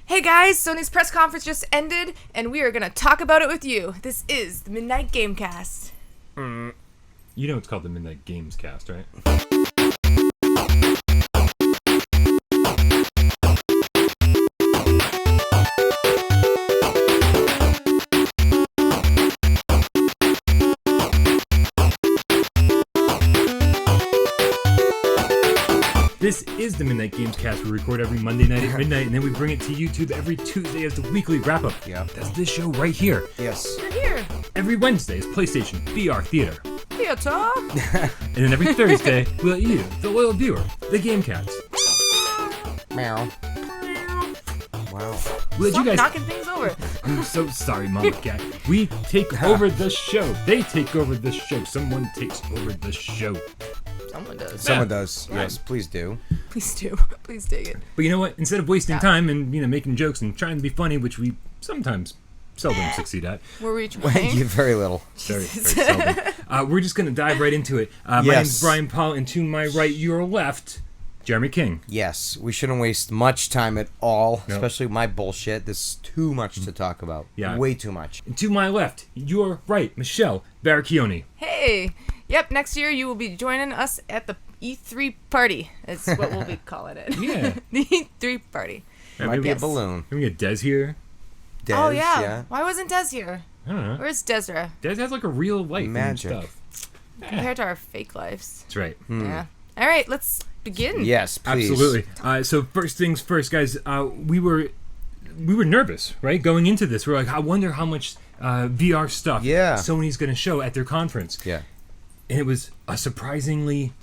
Hey guys, Sony's press conference just ended, and we are going to talk about it with you. This is the Midnight Gamecast. You know it's called the Midnight Gamescast, right? This is the Midnight Gamescast. We record every Monday night at midnight, and then we bring it to YouTube every Tuesday as the weekly wrap-up. Yeah. That's this show right here. Yes. You're here. Every Wednesday is PlayStation VR Theater. Theater. And then every Thursday, we'll let you, the loyal viewer, the Gamecats. Meow. Wow. We'll let Stop you guys... knocking things over. I'm so sorry, Mama Cat. We take over the show. They take over the show. Someone takes over the show. Someone does. Someone does. Right. Yes, please do. Please do. Please take it. But you know what? Instead of wasting time and making jokes and trying to be funny, which we sometimes seldom succeed at. Were we Thank trying? you very little. Very seldom. We're just going to dive right into it. My name's Brian Paul, and to my right, your left, Jeremy King. Yes, we shouldn't waste much time at all, Nope. especially my bullshit. This is too much to talk about. Yeah. Way too much. And to my left, your right, Michelle Baracchioni. Hey. Yep, next year you will be joining us at the E3 party. That's what we'll be calling it. Yeah. The E3 party. Might be Yes. a balloon. Can we get Des here? Des, Oh, yeah. Why wasn't Des here? I don't know. Where's Desra? Des has like a real life Magic. and stuff. Compared to our fake lives. That's right. Yeah. All right, let's begin. Yes, please. Absolutely. So first things first, guys. We were nervous, right, going into this. We're like, I wonder how much VR stuff Sony's going to show at their conference. Yeah. And it was a surprisingly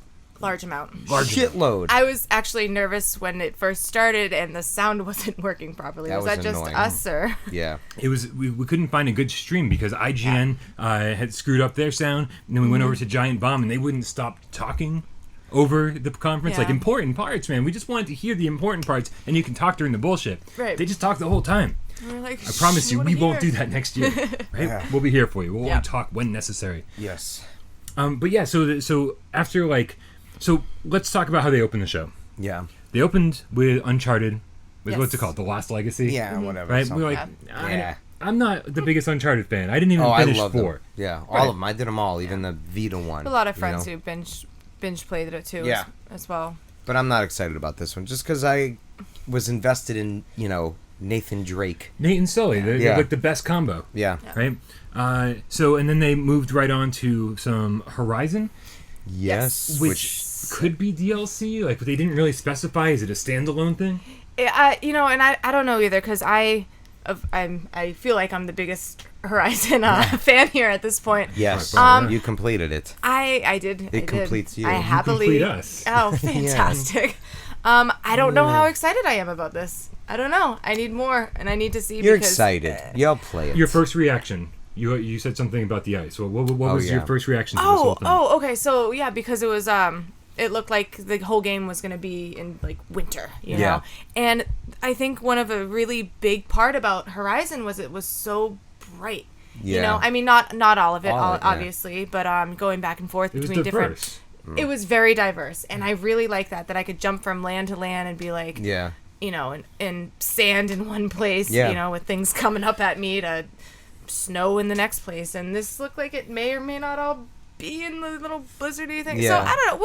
Large amount. Shitload. I was actually nervous when it first started and the sound wasn't working properly. That was was that just annoying. us, or? Yeah. It was we couldn't find a good stream because IGN had screwed up their sound, and then we went over to Giant Bomb and they wouldn't stop talking over the conference, like Yeah. important parts, man. We just wanted to hear the important parts, and you can talk during the bullshit. Right. They just talk the whole time. We're like, I promise you, we won't do that. that next year. Right? Yeah. We'll be here for you. We'll Yeah. only talk when necessary. Yes. But yeah, so after so let's talk about how they opened the show. Yeah. They opened with Uncharted, with Yes. what's it called, The Lost Legacy. Yeah, whatever. Right. something. We're like, Yeah. I'm not the biggest Uncharted fan. I didn't even I finish love 4. them. Yeah, all Right. of them. I did them all, even the Vita one. A lot of you friends know? who binge played it too, Yeah. as well. But I'm not excited about this one, just because I was invested in, Nathan Drake. Nate and Sully, they're Yeah. like the best combo, Yeah. right? So and then they moved right on to some Horizon, Yes. which could be DLC. Like, but they didn't really specify. Is it a standalone thing? And I don't know either because I feel like I'm the biggest Horizon fan here at this point. Yes. Right, You completed it. I did. It completes you. I You happily. complete us. Oh, fantastic. I don't know how excited I am about this. I don't know. I need more, and I need to see. You're because, excited. You'll play it. Your first reaction. You said something about the ice. What was your yeah. first reaction to this whole thing? Okay. So yeah, because it was it looked like the whole game was gonna be in like winter, you Yeah. know. And I think one of a really big part about Horizon was it was so bright. Yeah. You know, I mean, not all of it, All of it, yeah. obviously, but going back and forth It was between different. diverse. It was very diverse, and I really like that I could jump from land to land and be like, Yeah. you know, in sand in one place, Yeah. you know, with things coming up at me to snow in the next place. And this looked like it may or may not all be in the little blizzardy thing. So Yeah. I don't know.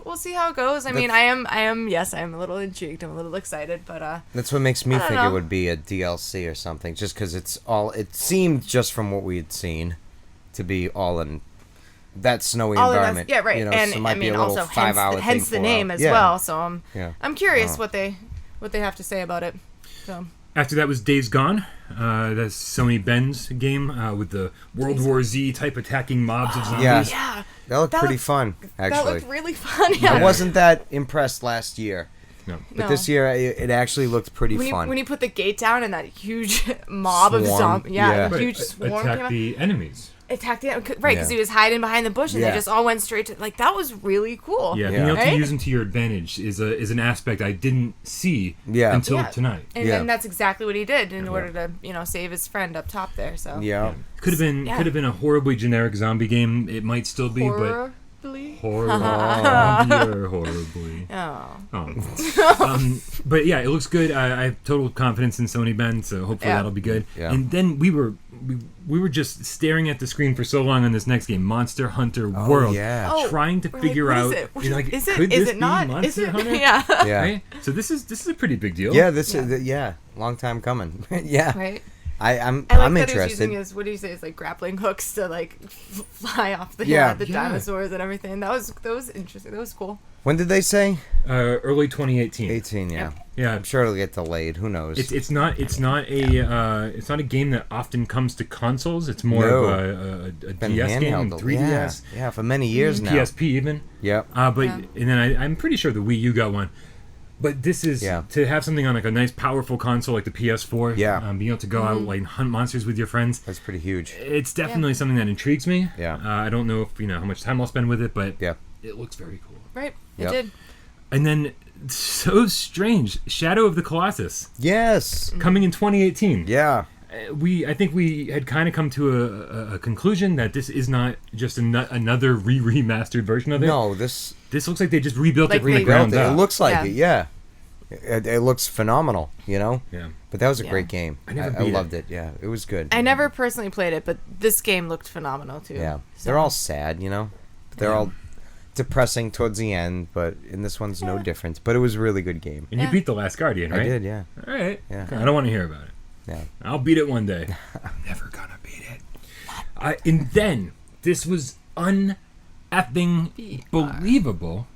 We'll see how it goes. I mean, I am a little intrigued. I'm a little excited, but That's what makes me I don't think know. it would be a DLC or something, just because it seemed, just from what we had seen, to be all in that snowy all of environment. that's, yeah, right. You know, and so it might I mean, be a little also 5-hour hence thing the for name as yeah. well. So Yeah. I'm curious Oh. what they have to say about it. So After that was Days Gone. That's Sony Ben's game with the World War Z type attacking mobs of zombies. Yeah. yeah, That looked That pretty looked- fun, that actually. looked really fun. Yeah. I wasn't that impressed last year, No. but No. this year it actually looked pretty fun. When you put the gate down and that huge mob of Swarm, zombies, yeah. a Right, huge swarm attack came out. the enemies. Attacked the right because Yeah. he was hiding behind the bush and Yeah. they just all went straight to that was really cool. Yeah, Yeah. being able to Right? use them to your advantage is an aspect I didn't see Yeah. until Yeah. tonight. And Yeah. then that's exactly what he did in order to save his friend up top there. So yeah. Could have been Yeah. a horribly generic zombie game. It might still be, horror. horribly. But yeah, it looks good. I have total confidence in Sony, Ben, so hopefully that'll be good. Yeah. And then we were just staring at the screen for so long on this next game, Monster Hunter World, trying to figure out, is could this it be not? Monster Hunter? Yeah. Right? So this is a pretty big deal. Yeah, long time coming. Yeah. Right. I'm I like that interested. he's using his, what do you say, it's like grappling hooks to like fly off the dinosaurs and everything. That was interesting. That was cool. When did they say? Early 2018. 18, yeah. Yeah. I'm sure it'll get delayed. Who knows? It's not a game that often comes to consoles. It's more of a DS game, 3DS. Yeah, for many years now. PSP even. Yep. And then I'm pretty sure the Wii U got one. But this is to have something on like a nice powerful console like the PS4. Yeah. Being able to go out and hunt monsters with your friends. That's pretty huge. It's definitely something that intrigues me. Yeah. I don't know if how much time I'll spend with it, but it looks very cool. Right. It did. And then, so strange, Shadow of the Colossus. Yes. Coming in 2018. Yeah. I think we had kind of come to a conclusion that this is not just another remastered version of it. No, this looks like they just rebuilt it from the it. ground up. It looks like it, yeah. It looks phenomenal, Yeah. But that was a great game. I loved it. Yeah, it was good. I never personally played it, but this game looked phenomenal too. Yeah. So. They're all sad, They're all depressing towards the end, but in this one's no difference. But it was a really good game. And you beat The Last Guardian, right? I did, yeah. All right. Yeah. I don't want to hear about it. Yeah. I'll beat it one day. I'm never gonna beat it. And then this was un-effing believable.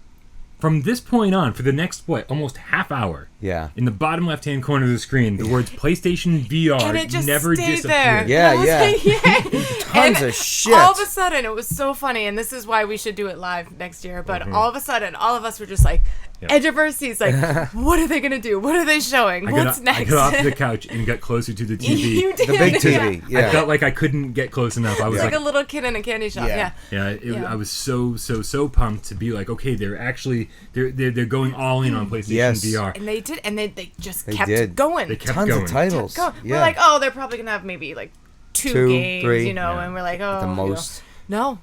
From this point on, for the next almost half hour. Yeah. In the bottom left-hand corner of the screen, the words PlayStation VR and it just never stayed disappeared. there. Yeah. Like, Tons of shit. All of a sudden, it was so funny, and this is why we should do it live next year. But all of a sudden, all of us were just like, edge of our seats, like, what are they gonna do? What are they showing? What's next? I got off the couch and got closer to the TV. You did. The big TV. Yeah. I felt like I couldn't get close enough. I was like a little kid in a candy shop. I was so pumped to be like, okay, they're going all in on PlayStation VR. And they did, and they just kept going. They kept Tons going. of titles. Yeah. We're like, oh, they're probably gonna have maybe like two games, 3, and we're like, oh, the most. No.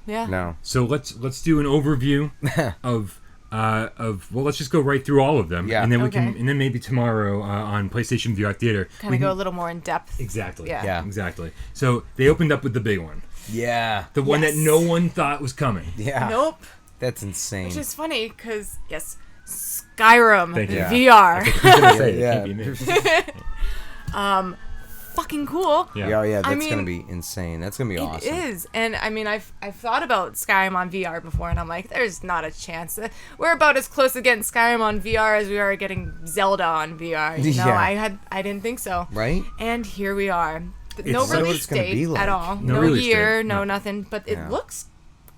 So let's do an overview of let's just go right through all of them, and then and then maybe tomorrow on PlayStation VR Theater kind of go a little more in depth. Exactly. Yeah. Exactly. So they opened up with the big one. Yeah. The one that no one thought was coming. Yeah. Nope. That's insane. Which is funny because Skyrim VR. Fucking cool. Yeah, that's gonna be insane. That's gonna be awesome. It is, and I mean, I've thought about Skyrim on VR before, and I'm like, there's not a chance. We're about as close to getting Skyrim on VR as we are getting Zelda on VR. I didn't think so. Right. And here we are. No what release it's gonna date be like. at all. No No release year. date. No No. nothing. But it looks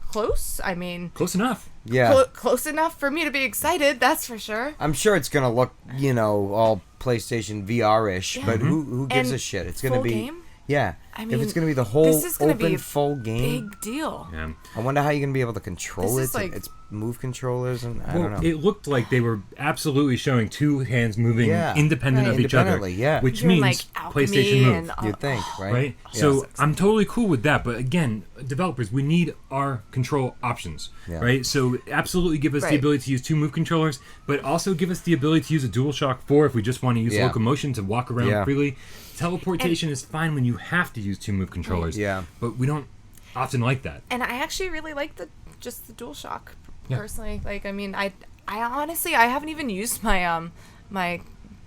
close. I mean, Close enough. Yeah. close enough for me to be excited. That's for sure. I'm sure it's gonna look, all PlayStation VR-ish, but who gives a shit? It's gonna full be game? Yeah. I mean, if it's gonna be the whole this is gonna open be a full game, big deal. Yeah. I wonder how you're gonna be able to control This it. is like- It's move controllers and I don't know. It looked like they were absolutely showing two hands moving independent of each other. Independently, yeah. Which Doing, means like, alchemy PlayStation Move. and You'd think, right? Right? Yeah. So I'm totally cool with that. But again, developers, we need our control options. Yeah. Right? So absolutely give us the Right. ability to use two move controllers, but also give us the ability to use a DualShock 4 if we just want to use Yeah. locomotion to walk around Yeah. freely. Teleportation is fine when you have to use two move controllers. Yeah. But we don't often like that. And I actually really like the DualShock Yeah. personally. Like, I mean, I honestly I haven't even used my my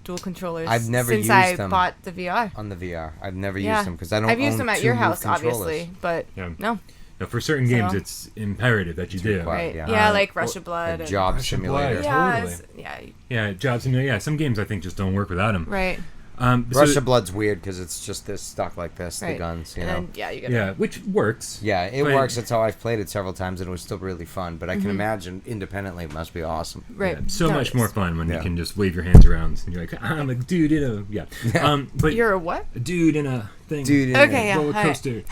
dual controllers I've never since used I them. bought the VR. On the VR, I've never used them because I don't. I've used own them at two your move house, controllers. obviously, but Yeah. no. Now, for certain games, So- it's imperative that you do. required. Right. yeah. Yeah, like Rush of Blood. A and- job Rush of simulator. Blood. Yeah, Totally. yeah. Yeah, Job Simulator. Yeah, some games I think just don't work without them. Right. Rush of Blood's weird because it's just this stuck like this, Right. the guns, you and know. Then, you gotta, Yeah, which works. Yeah, it But- works. That's how I've played it several times, and it was still really fun. But I can imagine independently it must be awesome. Right. Yeah, so No, much it more is. fun when you Yeah. can just wave your hands around and you're like, I'm a dude in a but You're a what? a dude in a thing. Dude, Okay, yeah. roller hi. coaster.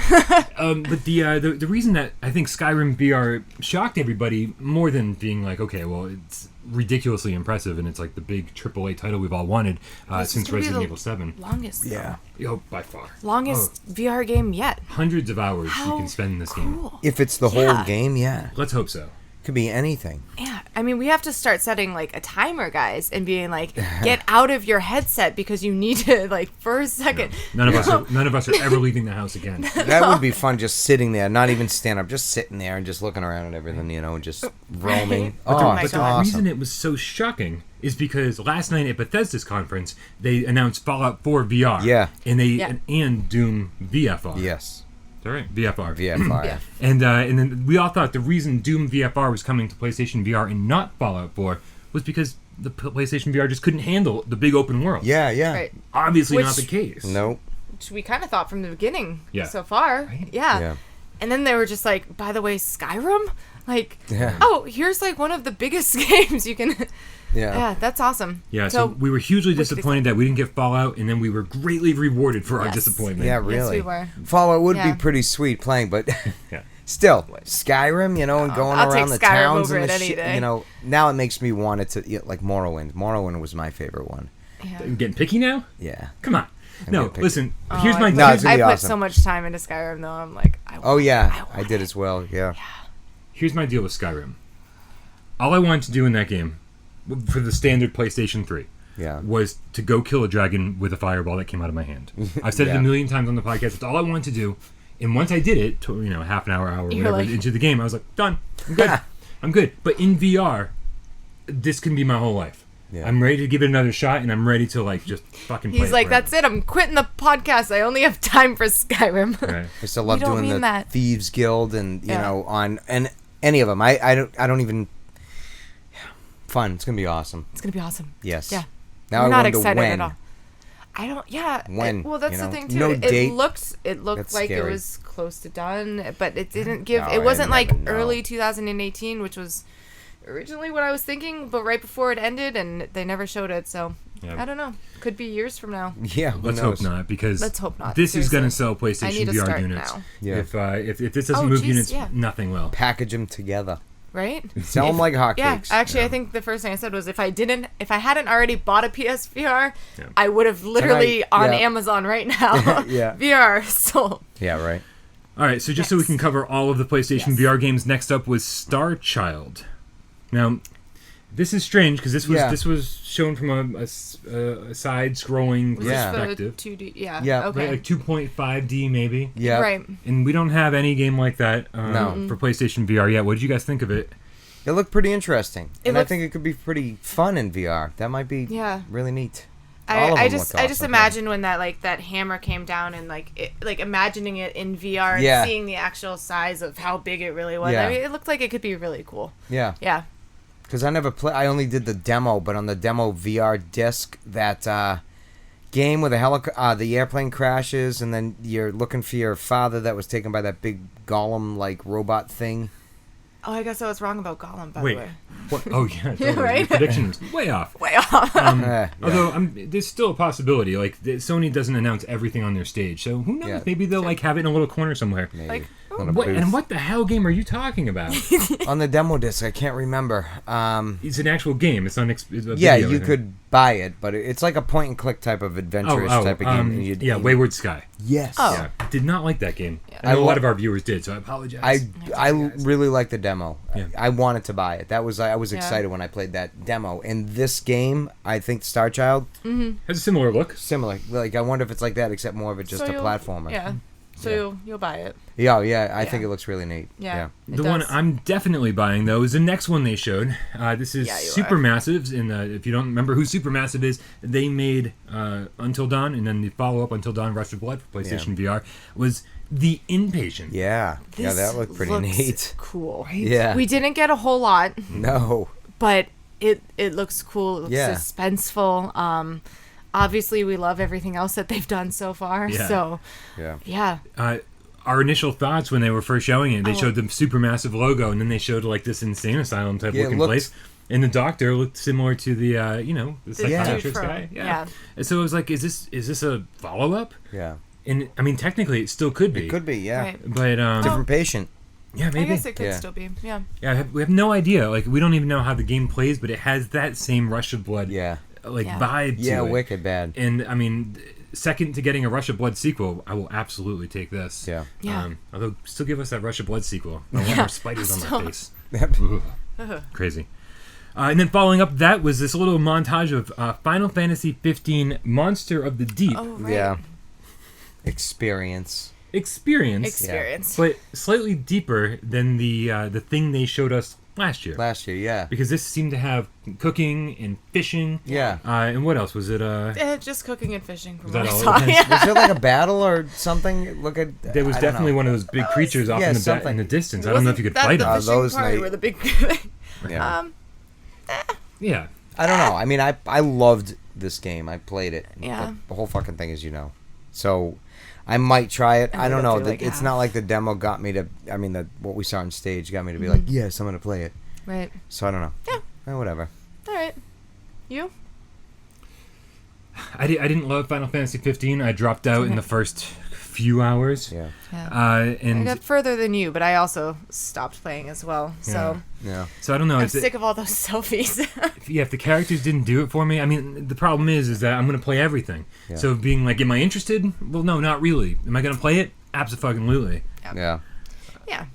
But the reason that I think Skyrim VR shocked everybody more than being like, okay, well, it's ridiculously impressive and it's like the big AAA title we've all wanted This is since gonna be Resident the Evil 7. Longest. Yeah. By far. Longest VR game yet. Hundreds of hours you How can spend in this game. Cool. If it's the whole Yeah. game, yeah. Let's hope so. Could be anything. Yeah, I mean, we have to start setting like a timer, guys, and being like, get out of your headset because you need to like for a second. No. None of us are ever leaving the house again. That would be fun, just sitting there, not even stand up, just sitting there and just looking around and everything, and just roaming. But It's the awesome. reason it was so shocking is because last night at Bethesda's conference, they announced Fallout 4 VR. Yeah. And Doom VFR. Yes. All right, VFR. VFR. Yeah. And then we all thought the reason Doom VFR was coming to PlayStation VR and not Fallout 4 was because the PlayStation VR just couldn't handle the big open world. Yeah. Right. Obviously Which- not the case. Nope. Which we kind of thought from the beginning Yeah. so far. Right? Yeah. And then they were just like, by the way, Skyrim? Like, Yeah. oh, here's like one of the biggest games you can... Yeah. Yeah, that's awesome. Yeah, so we were hugely which disappointed that we didn't get Fallout, and then we were greatly rewarded for our Yes. disappointment. Yeah, really. Yes, we were. Fallout would Yeah. be pretty sweet playing, but Yeah. still, Skyrim, and going I'll around take the Skyrim towns over and the it any shit, day. now it makes me want it to, like Morrowind. Morrowind was my favorite one. Yeah. I'm getting picky now? Yeah. Come on. I'm No, getting picky. listen, here's my... No, it's I gonna put be awesome. so much time into Skyrim, though. I'm like, Oh, yeah. I want did it. as well, yeah. Here's my deal with Skyrim. All I wanted to do in that game, for the standard PlayStation 3, Yeah. was to go kill a dragon with a fireball that came out of my hand. I've said it Yeah. a million times on the podcast. It's all I wanted to do. And once I did it, half an hour, You're whatever, like- into the game, I was like, done. I'm good. I'm good. But in VR, this can be my whole life. Yeah. I'm ready to give it another shot, and I'm ready to, just fucking play He's it like, forever. that's it. I'm quitting the podcast. I only have time for Skyrim. Right. I still love We don't doing the mean that. Thieves Guild and, Yeah. on, and any of them. I don't even, fun. It's going to be awesome. It's going to be awesome. Yes. Yeah. Now We're I not wonder excited when. at all. I don't. Yeah. When, well, that's you the know? thing too. No it date. looked That's like it scary. was close to done, but it didn't give. No, it wasn't I like never know. early 2018, which was originally what I was thinking, but right before it ended, and they never showed it. So Yeah. I don't know. Could be years from now. Yeah, who Let's knows? hope not, because Let's hope not, this is going to seriously. sell I need PlayStation to VR start units. now. Yeah. If this doesn't Oh, move geez, units, yeah. nothing will. Package them together. Right? Sell them like hotcakes. Yeah, actually, I think the first thing I said was if I hadn't already bought a PSVR, Yeah. I would have literally on yeah. Amazon right now. Yeah. VR sold. Yeah, right. All right, so just so we can cover all of the PlayStation Yes. VR games, next up was Star Child. Now, this is strange because this was shown from a side-scrolling Was Yeah. this the perspective, 2D? Yeah. Yeah. Okay. right, like 2.5D maybe. Yeah. Right. And we don't have any game like that No. for PlayStation VR yet. What did you guys think of it? It looked pretty interesting. It And I looks- think it could be pretty fun in VR. That might be Yeah. really neat. All of I them just look I just awesome. imagine when that hammer came down and imagining it in VR and Yeah. seeing the actual size of how big it really was. Yeah. I mean, it looked like it could be really cool. Yeah. Yeah. Because I never I only did the demo, but on the demo VR disc, that game where the airplane crashes and then you're looking for your father that was taken by that big golem-like robot thing. Oh, I guess I was wrong about Gollum, by Wait, the way. what? Oh yeah, totally. Right? Your prediction was way off. Way off. Yeah. Although there's still a possibility. Like Sony doesn't announce everything on their stage, so who knows? Yeah. Maybe they'll have it in a little corner somewhere. Maybe. Like, On a What booth. and what the hell game are you talking about? On the demo disc, I can't remember. It's an actual game. It's not. Yeah, you could buy it, but it's like a point-and-click type of adventurous type of game. and yeah, Wayward Sky. Yes. Oh. Yeah, did not like that game. Yeah. I know a I lot lo- of our viewers did, so I apologize. I really like the demo. Yeah. I wanted to buy it. I was Yeah. excited when I played that demo. And this game, I think Star Child, has a similar look. similar. Like I wonder if it's like that, except more of it just So a you'll- platformer. Yeah. So you'll buy it. Yeah, I Yeah. think it looks really neat. Yeah. It The one does. I'm definitely buying though is the next one they showed. This is Yeah, you Supermassive, and if you don't remember who Supermassive is, they made Until Dawn, and then the follow-up Until Dawn: Rush of Blood for PlayStation VR was The Inpatient. Yeah. Yeah, This that looked pretty looks neat. Cool. Yeah. We didn't get a whole lot, No. but it looks cool. It looks Yeah. suspenseful. Obviously, we love everything else that they've done so far. Yeah. So, Yeah. yeah. Our initial thoughts when they were first showing it, they Oh. showed the Supermassive logo, and then they showed like this insane asylum type Yeah, it looking looked- place. And the doctor looked similar to the the dude psychiatrist from- guy. yeah. And so it was like, is this a follow up? Yeah. And I mean, technically, it still could be. It could be, yeah. Right. But Different patient. yeah, I maybe. guess it could Yeah. still be. Yeah. Yeah, we have no idea. Like, we don't even know how the game plays, but it has that same Rush of Blood, Yeah. Yeah. vibe to Yeah, it. wicked bad. And I mean, second to getting a Rush of Blood sequel, I will absolutely take this. Yeah. Yeah. Although, still give us that Rush of Blood sequel. I want more spiders on my Still. face. Crazy. And then following up that was this little montage of Final Fantasy 15 Monster of the Deep. Oh, right. Yeah. Experience. But slightly deeper than the thing they showed us last year. Yeah. Because this seemed to have cooking and fishing. Yeah. And what else was it? Just cooking and fishing. From Was that what all I it saw. was? Was there like a battle or something? Look at. There was definitely one of those big creatures off in the distance. I don't know if you could fight the them. fishing Those part night- were the big. Yeah. Yeah. I don't know. I mean, I loved this game. I played it. Yeah. But the whole fucking thing is, so I might try it. I don't know. Like It's half. not like the demo got me to. I mean, what we saw on stage got me to be like, yes, I'm gonna play it. Right. So I don't know. Yeah. Whatever. All right. You? I didn't love Final Fantasy 15. I dropped out in the first few hours. Yeah. I And got further than you, but I also stopped playing as well. So Yeah. so I don't know. I'm sick of all those selfies. If the characters didn't do it for me, I mean, the problem is that I'm going to play everything. Yeah. So being like, am I interested? Well, no, not really. Am I going to play it? Absolutely. Yeah. Yeah.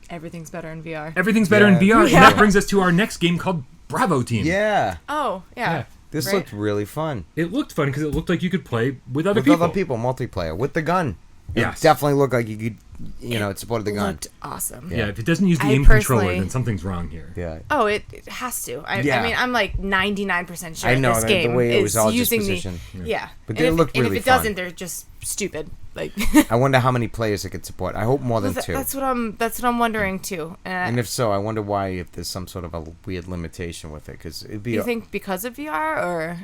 Everything's better in VR. Everything's better in Yeah. VR. And that brings us to our next game called Bravo Team. Yeah. Oh, yeah. This Right. looked really fun. It looked fun because it looked like you could play with other With people. other people, multiplayer with the gun. Yes. It definitely looked like you could, it supported the gun. Looked awesome. Yeah, if it doesn't use the I aim controller, personally- then something's wrong here. Yeah. Oh, it has to. I Yeah. mean, I'm like 99% sure I know this the game way it is was all just using position. Yeah. But And they if- looked and really if it fun. doesn't, they're just stupid. Like I wonder how many players it could support. I hope more than two. That's what I'm wondering too. And if so, I wonder why. If there's some sort of a weird limitation with it, because it'd be you think because of VR or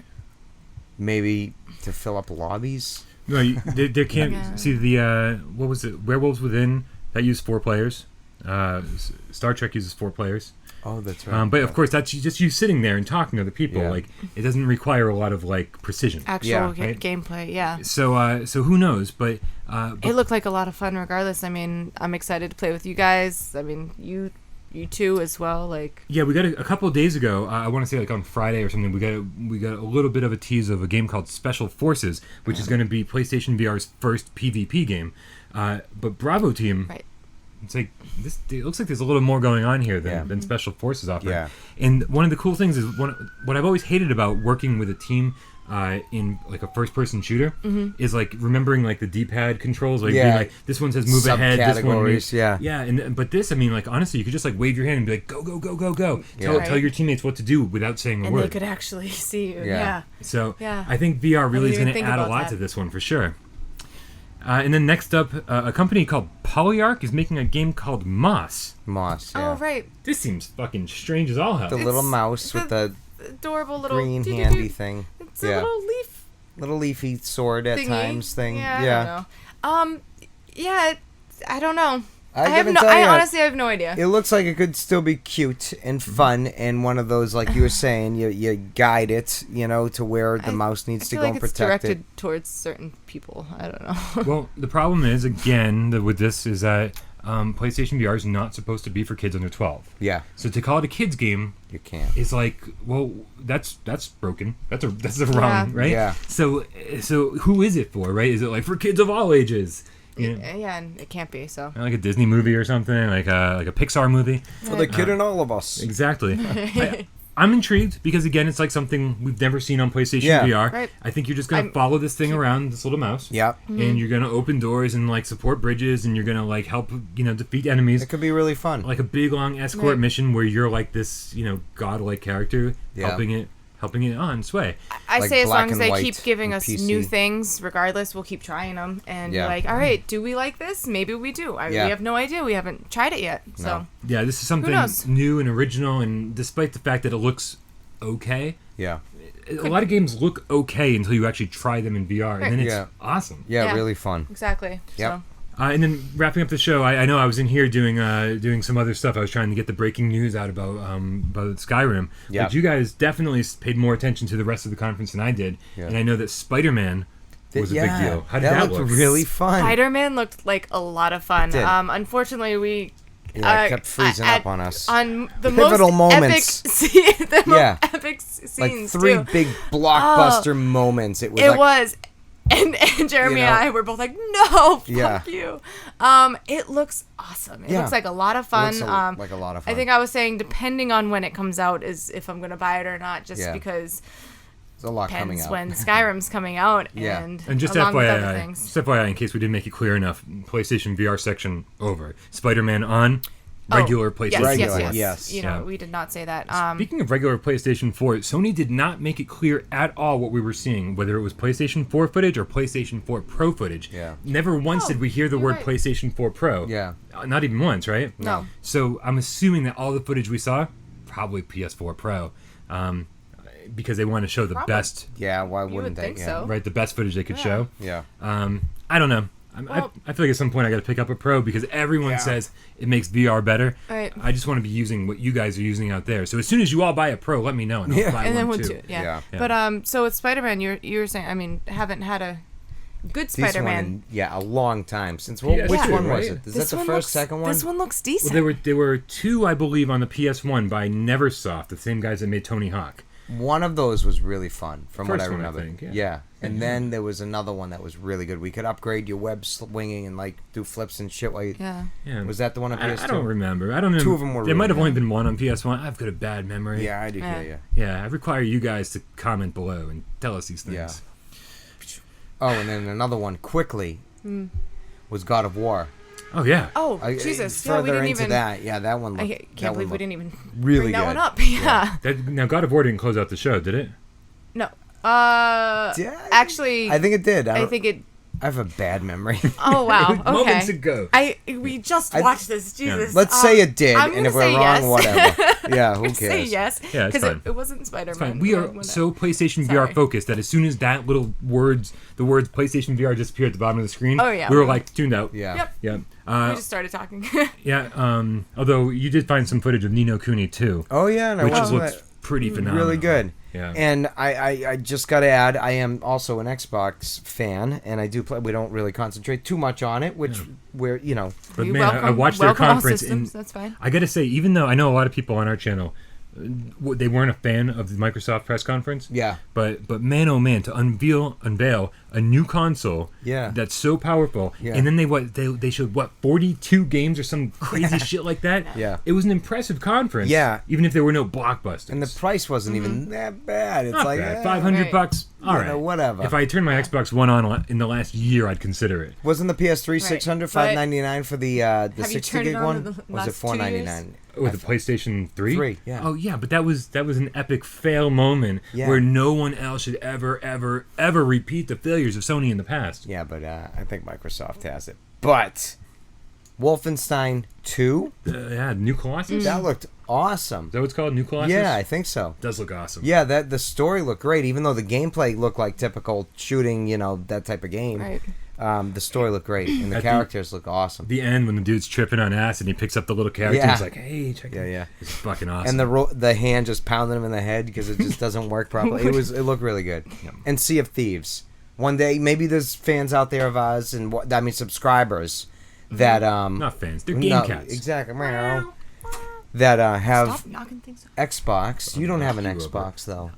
maybe to fill up lobbies. No, there can't Yeah. see the what was it? Werewolves Within that used 4 players. Star Trek uses 4 players. Oh, that's right. But of course, that's just you sitting there and talking to other people. Yeah. Like it doesn't require a lot of like precision. actual Yeah. Right. gameplay. Yeah. So who knows? But It looked like a lot of fun regardless. I mean, I'm excited to play with you guys. I mean, you too as well. Like yeah, we got a couple of days ago. I want to say like on Friday or something. We got a little bit of a tease of a game called Special Forces, which is going to be PlayStation VR's first PvP game. But Bravo Team, Right. it's like this. It looks like there's a little more going on here Yeah. than Special Forces offering. Yeah. And one of the cool things is what I've always hated about working with a team. In like a first-person shooter, is like remembering like the D-pad controls, like being like this one says move ahead, this one Subcategories, yeah. And but this, I mean, like honestly, you could just like wave your hand and be like, go, go, go, go, go. Yeah. Tell your teammates what to do without saying a and word. they could actually see you. Yeah. Yeah. So Yeah. I think VR really is didn't going to think add a about lot that. to this one for sure. And then next up, a company called Polyarc is making a game called Moss. Moss. Yeah. Oh right. This seems fucking strange as all hell. The little mouse with the Adorable little green doo-doo-doo. handy thing. It's Yeah. a little leaf Little leafy sword at thingy. times thing. Yeah. I don't know. Yeah. I don't know. I Honestly have no idea. It looks like it could still be cute and fun, and one of those, like you were saying, you guide it, to where the mouse needs to I go feel like and it's protect it. directed towards certain people. I don't know. Well, the problem is, again, with this is that PlayStation VR is not supposed to be for kids under 12. Yeah, So to call it a kids game you can't. is like, well, that's broken. That's a wrong, right? Yeah. So who is it for, right? Is it like for kids of all ages? You know, Yeah, and it can't be. So like a Disney movie or something, like a Pixar movie. For the kid in all of us. Exactly. I'm intrigued because again, it's like something we've never seen on PlayStation Yeah. VR. Right. I think you're just gonna follow this thing around, this little mouse. Yep. And you're gonna open doors and like support bridges, and you're gonna like help defeat enemies. It could be really fun. Like a big long escort Right. mission where you're like this godlike character Yeah. helping it on its way. I Like say as black long as and they white keep giving and us PC. new things, regardless, we'll keep trying them and be Yeah. like, all right, do we like this? Maybe we do. Yeah. We have no idea. We haven't tried it yet. So No. Yeah, this is something knows? new and original, and despite the fact that it looks okay, Yeah. a lot of games look okay until you actually try them in VR, and then it's Yeah. awesome. Yeah, Yeah. really fun. exactly. Yep. So And then wrapping up the show, I know I was in here doing some other stuff. I was trying to get the breaking news out about Skyrim. Yeah. But you guys definitely paid more attention to the rest of the conference than I did, Yeah. and I know that Spider-Man was a big deal. How did that looked look? really fun. Spider-Man looked like a lot of fun. did. Unfortunately, we Yeah, it kept freezing up on us. on the Pivotal most moments. epic, Yeah. epic scenes Like 3 too. big blockbuster moments. It was It like, was. And Jeremy and I were both like, no, fuck you. It looks awesome. It looks like a lot of fun. Like a lot of fun. I think I was saying, depending on when it comes out, is if I'm going to buy it or not, just because there's a lot coming out. when Skyrim's coming out. And just FYI, in case we didn't make it clear enough, PlayStation VR section over. Spider-Man on. Regular PlayStation 4. Yes. You know, we did not say that. Speaking of regular PlayStation 4, Sony did not make it clear at all what we were seeing, whether it was PlayStation 4 footage or PlayStation 4 Pro footage. Yeah. Never once did we hear the word PlayStation 4 Pro. Yeah. Not even once, right? No. So I'm assuming that all the footage we saw, probably PS4 Pro, because they want to show the best. Yeah, why wouldn't they? Think so. Right, the best footage they could show. Yeah. I don't know. I feel like at some point I got to pick up a Pro because everyone says it makes VR better. Right. I just want to be using what you guys are using out there. So as soon as you all buy a Pro, let me know and I'll buy and then one one too. Yeah. But so with Spider-Man, you were saying, I mean, haven't had a good Spider-Man. A long time since. PS2, Which one right? was it? Is that the first, second one? This one looks decent. Well, there were two, I believe, on the PS1 by Neversoft, the same guys that made Tony Hawk. One of those was really fun, from what I First one, I remember. think, yeah. And then there was another one that was really good. We could upgrade your web swinging and like do flips and shit while you. Yeah. Was that the one on PS2? I don't remember. I don't know. Two of them were. There might have really only been one on PS1. I've got a bad memory. Yeah, I do hear you. Yeah, I require you guys to comment below and tell us these things. Yeah. Oh, and then another one quickly was God of War. Oh yeah. Oh Jesus! Further we didn't into even. that, that one. I can't believe we didn't even really bring that good. one up. Yeah. Now God of War didn't close out the show, did it? No. Actually, I think it did. I think it. I have a bad memory. Oh wow! Okay. Moments ago. We just watched this. Jesus. Let's say it did, and if we're wrong, yes. whatever. Yeah, who cares? Say yes. Yeah, it's fine. It wasn't Spider-Man. It's fine. We are so PlayStation VR focused that as soon as that little the words PlayStation VR disappeared at the bottom of the screen, we were like tuned out. Yeah. Yep. We just started talking. Yeah. Although you did find some footage of Ni no Kuni too. Oh yeah, and which looks pretty phenomenal. Really good. Yeah. And I just got to add, I am also an Xbox fan, and I do play. We don't really concentrate too much on it, which we're But man, I watched their conference, and that's fine. I got to say, even though I know a lot of people on our channel, they weren't a fan of the Microsoft press conference. Yeah. But man, oh man, to unveil a new console. Yeah. That's so powerful. Yeah. And then they showed 42 games or some crazy shit like that. Yeah. It was an impressive conference. Yeah. Even if there were no blockbusters. And the price wasn't even that bad. It's not like bad. $500. All right. Whatever. If I turned my Xbox One on in the last year, I'd consider it. Wasn't the PS3 $600, $599 for the 60 gig one? Was it $499? With the PlayStation 3? 3, yeah. Oh yeah, but that was an epic fail moment where no one else should ever repeat the failures of Sony in the past. Yeah, but I think Microsoft has it. But Wolfenstein 2? New Colossus? That looked awesome. Is that what it's called? New Colossus? Yeah, I think so. It does look awesome. Yeah, the story looked great, even though the gameplay looked like typical shooting, that type of game. Right. The story looked great, and the characters look awesome. The end, when the dude's tripping on acid, and he picks up the little character, and he's like, hey, check it out. Yeah. It's fucking awesome. And the hand just pounding him in the head because it just doesn't work properly. It looked really good. Yep. And Sea of Thieves. One day, maybe there's fans out there of ours, and subscribers that not fans, they're game cats. Exactly. That have Stop knocking things up. Xbox. You don't have an Xbox though.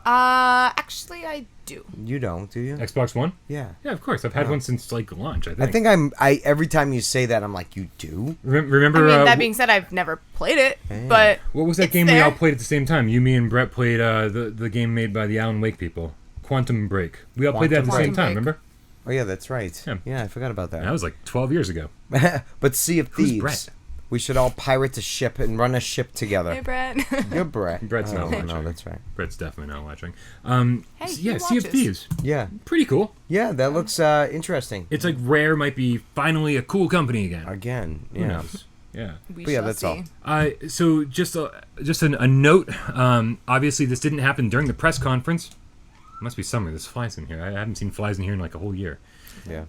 Actually, I do. You don't, do you? Xbox One? Yeah. Yeah, of course. I've had one since launch. I think. Every time you say that, I'm like, you do? Remember? I mean, that being said, I've never played it, but what was that game we all played at the same time? You, me, and Brett played the game made by the Alan Wake people, Quantum Break. We all played that at the same time. Remember? Oh yeah, that's right. Yeah, I forgot about that. That was like 12 years ago. But Sea of Thieves. Who's Brett? We should all pirate a ship and run a ship together. Hey, Brett. You're Brett. Brett's not watching. No, that's right. Brett's definitely not watching. Hey, yeah, he Sea of watches. Thieves. Yeah. Pretty cool. Yeah, that looks interesting. It's like Rare might be finally a cool company again. Again, Who yeah. knows? Yeah. We But yeah, shall that's see. all. So just a note. Obviously, this didn't happen during the press conference. It must be summer. There's flies in here. I haven't seen flies in here in like a whole year. Yeah.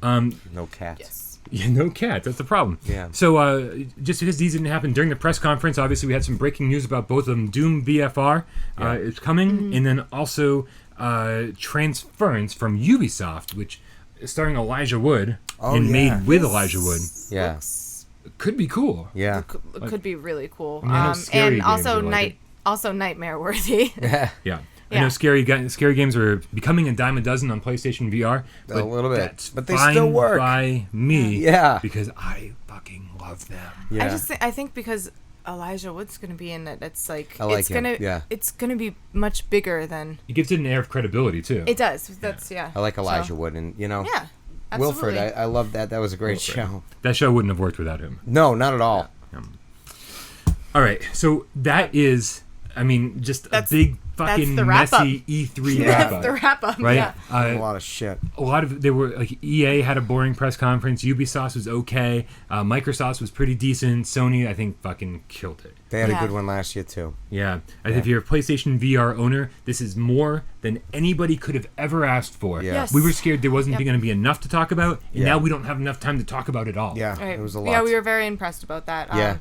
No cats. Yes. Yeah, no cat. That's the problem. Yeah. So just because these didn't happen during the press conference, obviously we had some breaking news about both of them. Doom VFR is coming, and then also Transference from Ubisoft, which is starring Elijah Wood and made with Elijah Wood. Yeah. Could be cool. Yeah. Could be really cool. I mean, I know scary and also games are like also nightmare worthy. Yeah. I know scary games are becoming a dime a dozen on PlayStation VR. A little bit. That's But they fine still work. by me. Yeah. Because I fucking love them. Yeah. I think because Elijah Wood's going to be in it, it's like, I like it's him. gonna Yeah. it's gonna be much bigger than It gives it an air of credibility too. it does. That's I like Elijah So, Wood, and yeah, absolutely. Wilfred. I love that. That was a great Wilfred. show. That show wouldn't have worked without him. No, not at all. All right, so that is, I mean, just a big fucking the wrap-up. messy E3 Yeah. wrap That's up. the wrap up. Right? Yeah. A lot of shit. A lot of they were like EA had a boring press conference. Ubisoft was okay. Microsoft was pretty decent. Sony, I think, fucking killed it. They had Yeah. a good one last year too. Yeah, if you're a PlayStation VR owner, this is more than anybody could have ever asked for. Yeah. Yes. We were scared there wasn't Yep. going to be enough to talk about, and Yeah. now we don't have enough time to talk about it all. Yeah, Right. it was a lot. Yeah, we were very impressed about that. Yeah.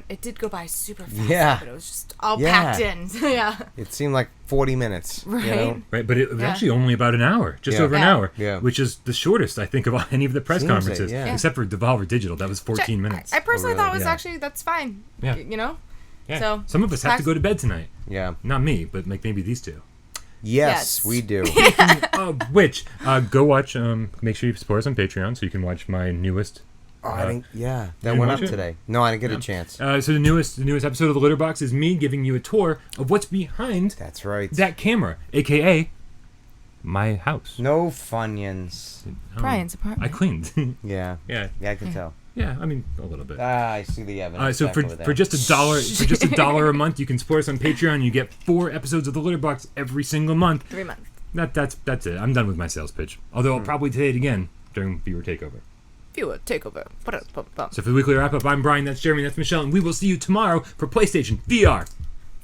It did go by super fast. Yeah. But it was just all Yeah. packed in. Yeah. It seemed like 40 minutes. Right. You know? Right, but it was Yeah. actually only about an hour, just Yeah. over an Yeah. hour, Yeah. which is the shortest I think of any of the press Seems it, conferences, yeah. except for Devolver Digital. That was 14 minutes. I personally really? thought it was Yeah. actually that's fine. Yeah. You know. Yeah. So Some of us have to pass- go to bed tonight. Yeah. Not me, but like maybe these two. Yes, Yes. we do. Which go watch. Make sure you support us on Patreon so you can watch my newest. Oh, I didn't. Yeah, that didn't went watch up it? today. No, I didn't get a chance. So the newest episode of the Litter Box is me giving you a tour of what's behind That's right. that camera, aka my house. No Funyuns. Brian's apartment. I cleaned. Yeah. yeah, Yeah, I can tell. yeah. I mean a little bit. I see the evidence. So back for over there. for just $1 a month, you can support us on Patreon. You get 4 episodes of the Litter Box every single month. 3 months. That's it. I'm done with my sales pitch. Although I'll probably say it again during viewer takeover. Viewer takeover. So for the weekly wrap up, I'm Brian. That's Jeremy. That's Michelle, and we will see you tomorrow for PlayStation VR.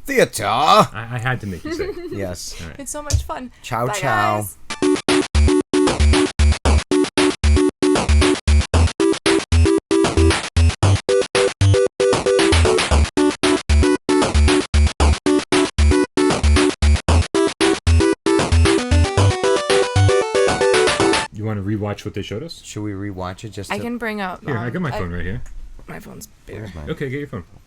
Theater. I had to make you say it. Yes. It's so much fun. Ciao, Bye, ciao. guys. You want to rewatch what they showed us? Should we rewatch it just I to... can bring up. Here, I got my phone right here. My phone's bigger. Where's mine? Okay, get your phone.